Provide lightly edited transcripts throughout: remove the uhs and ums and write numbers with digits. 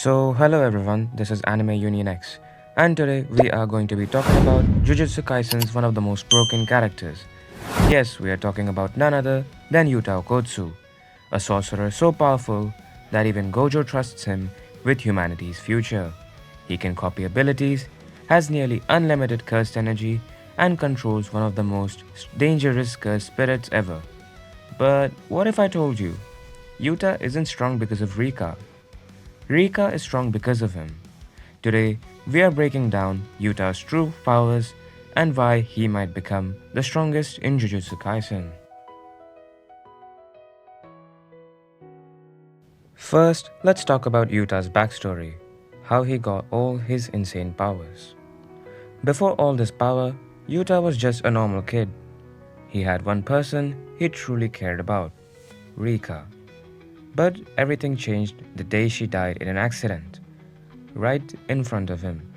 Hello everyone, this is Anime and today we are going to be talking about Jujutsu Kaisen's one of the most broken characters. Yes, we are talking about none other than Yuta Okkotsu, a sorcerer so powerful that even Gojo trusts him with humanity's future. He can copy abilities, has nearly unlimited cursed energy, and controls one of the most dangerous cursed spirits ever. But what if I told you? Yuta isn't strong because of Rika. Rika is strong because of him. Today, we are breaking down Yuta's true powers and why he might become the strongest in Jujutsu Kaisen. First, let's talk about Yuta's backstory, how he got all his insane powers. Before all this power, Yuta was just a normal kid. He had one person he truly cared about, Rika. But everything changed the day she died in an accident, right in front of him.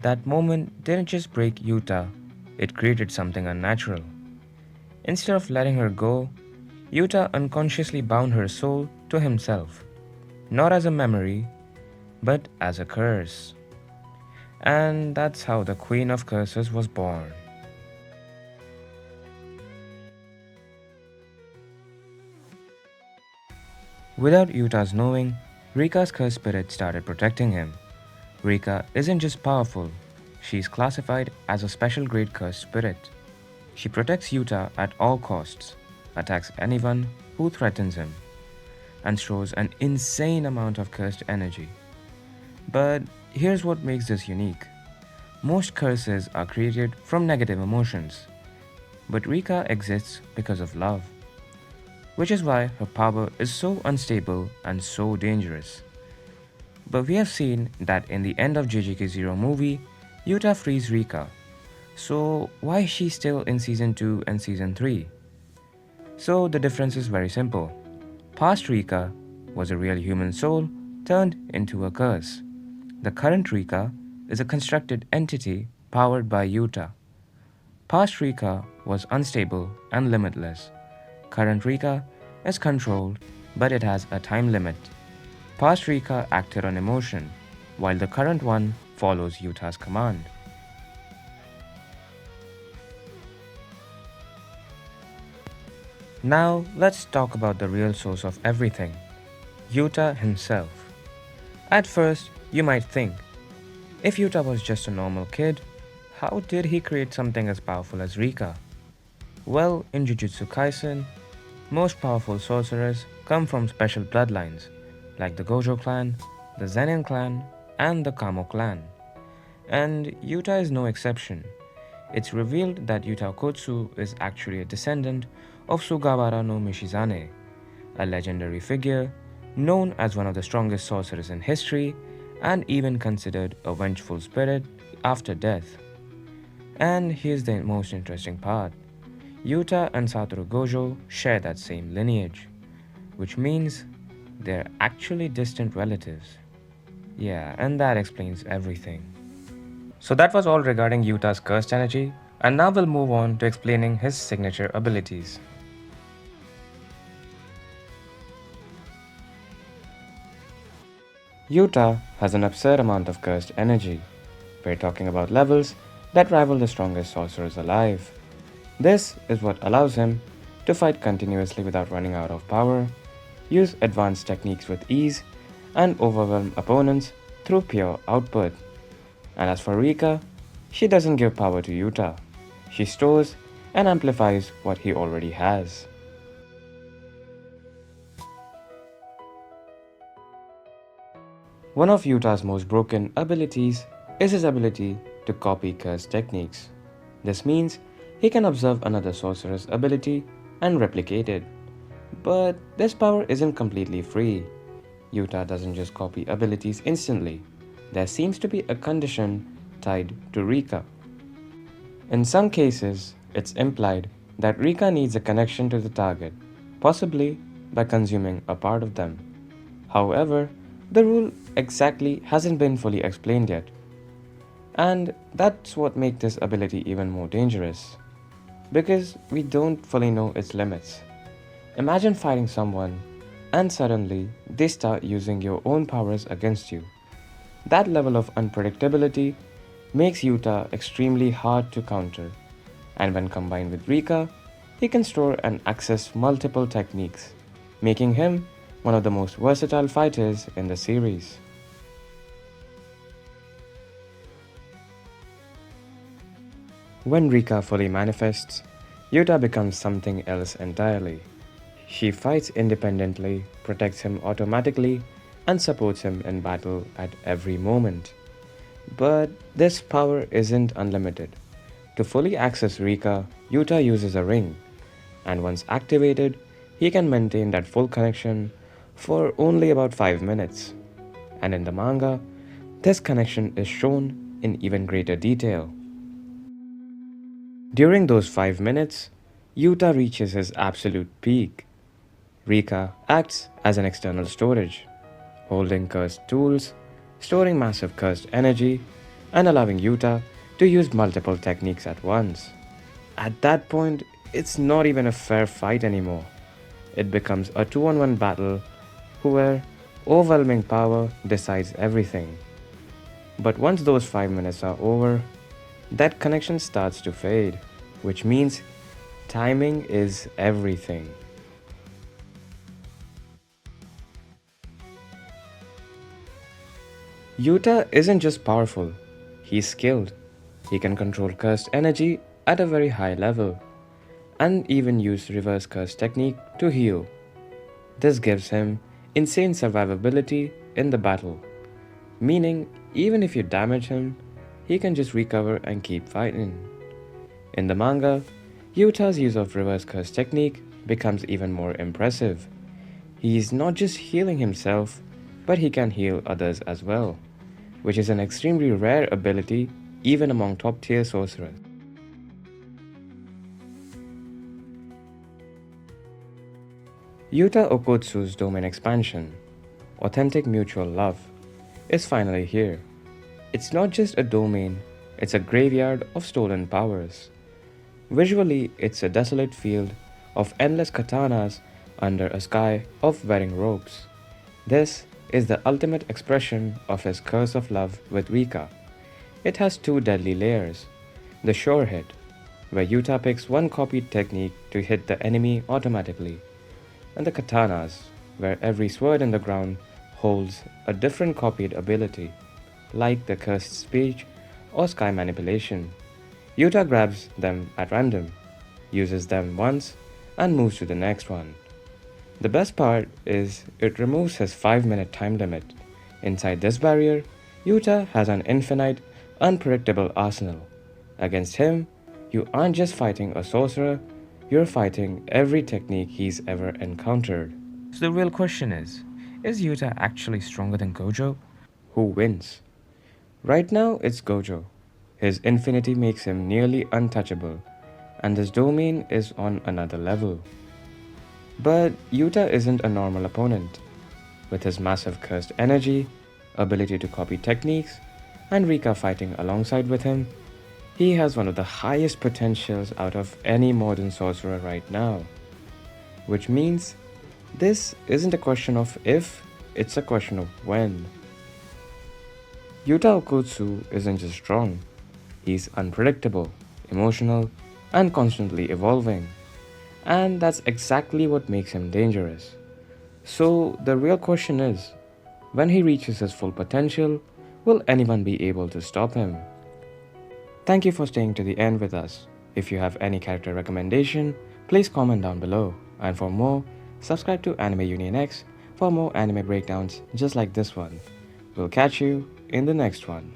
That moment didn't just break Yuta, it created something unnatural. Instead of letting her go, Yuta unconsciously bound her soul to himself, not as a memory, but as a curse. And that's how the Queen of Curses was born. Without Yuta's knowing, Rika's cursed spirit started protecting him. Rika isn't just powerful, she's classified as a special grade cursed spirit. She protects Yuta at all costs, attacks anyone who threatens him, and stores an insane amount of cursed energy. But here's what makes this unique. Most curses are created from negative emotions, but Rika exists because of love, which is why her power is so unstable and so dangerous. But we have seen that in the end of JJK Zero movie, Yuta frees Rika. So why is she still in Season 2 and Season 3? So the difference is very simple. Past Rika was a real human soul turned into a curse. The current Rika is a constructed entity powered by Yuta. Past Rika was unstable and limitless. Current Rika is controlled, but it has a time limit. Past Rika acted on emotion, while the current one follows Yuta's command. Now, let's talk about the real source of everything, Yuta himself. At first, you might think, if Yuta was just a normal kid, how did he create something as powerful as Rika? Well, in Jujutsu Kaisen, most powerful sorcerers come from special bloodlines, like the Gojo clan, the Zenin clan, and the Kamo clan. And Yuta is no exception. It's revealed that Yuta Okkotsu is actually a descendant of Sugawara no Mishizane, a legendary figure known as one of the strongest sorcerers in history and even considered a vengeful spirit after death. And here's the most interesting part. Yuta and Satoru Gojo share that same lineage, which means they're actually distant relatives. Yeah, and that explains everything. So that was all regarding Yuta's cursed energy, and now we'll move on to explaining his signature abilities. Yuta has an absurd amount of cursed energy. We're talking about levels that rival the strongest sorcerers alive. This is what allows him to fight continuously without running out of power, use advanced techniques with ease, and overwhelm opponents through pure output. And as for Rika, she doesn't give power to Yuta. She stores and amplifies what he already has. One of Yuta's most broken abilities is his ability to copy curse techniques. This means he can observe another sorcerer's ability and replicate it. But this power isn't completely free. Yuta doesn't just copy abilities instantly. There seems to be a condition tied to Rika. In some cases, it's implied that Rika needs a connection to the target, possibly by consuming a part of them. However, the rule exactly hasn't been fully explained yet. And that's what makes this ability even more dangerous, because we don't fully know its limits. Imagine fighting someone and suddenly they start using your own powers against you. That level of unpredictability makes Yuta extremely hard to counter, and when combined with Rika, he can store and access multiple techniques, making him one of the most versatile fighters in the series. When Rika fully manifests, Yuta becomes something else entirely. She fights independently, protects him automatically, and supports him in battle at every moment. But this power isn't unlimited. To fully access Rika, Yuta uses a ring, and once activated, he can maintain that full connection for only about 5 minutes. And in the manga, this connection is shown in even greater detail. During those 5 minutes, Yuta reaches his absolute peak. Rika acts as an external storage, holding cursed tools, storing massive cursed energy, and allowing Yuta to use multiple techniques at once. At that point, it's not even a fair fight anymore. It becomes a 2-on-1 battle where overwhelming power decides everything. But once those 5 minutes are over, that connection starts to fade, which means timing is everything. Yuta isn't just powerful, he's skilled. He can control cursed energy at a very high level and even use reverse curse technique to heal. This gives him insane survivability in the battle, meaning even if you damage him, he can just recover and keep fighting. In the manga, Yuta's use of reverse curse technique becomes even more impressive. He's not just healing himself, but he can heal others as well, which is an extremely rare ability even among top tier sorcerers. Yuta Okkotsu's domain expansion, Authentic Mutual Love, is finally here. It's not just a domain, it's a graveyard of stolen powers. Visually, it's a desolate field of endless katanas under a sky of wearing robes. This is the ultimate expression of his curse of love with Rika. It has 2 deadly layers. The sure hit, where Yuta picks one copied technique to hit the enemy automatically, and the katanas, where every sword in the ground holds a different copied ability, like the cursed speech or sky manipulation. Yuta grabs them at random, uses them once, and moves to the next one. The best part is it removes his 5-minute time limit. Inside this barrier, Yuta has an infinite, unpredictable arsenal. Against him, you aren't just fighting a sorcerer, you're fighting every technique he's ever encountered. So the real question is Yuta actually stronger than Gojo? Who wins? Right now, it's Gojo. His infinity makes him nearly untouchable, and this domain is on another level. But Yuta isn't a normal opponent. With his massive cursed energy, ability to copy techniques, and Rika fighting alongside with him, he has one of the highest potentials out of any modern sorcerer right now. Which means this isn't a question of if, it's a question of when. Yuta Okkotsu isn't just strong, he's unpredictable, emotional, and constantly evolving. And that's exactly what makes him dangerous. So the real question is, when he reaches his full potential, will anyone be able to stop him? Thank you for staying to the end with us. If you have any character recommendation, please comment down below. And for more, subscribe to Anime Union X for more anime breakdowns just like this one. We'll catch you in the next one.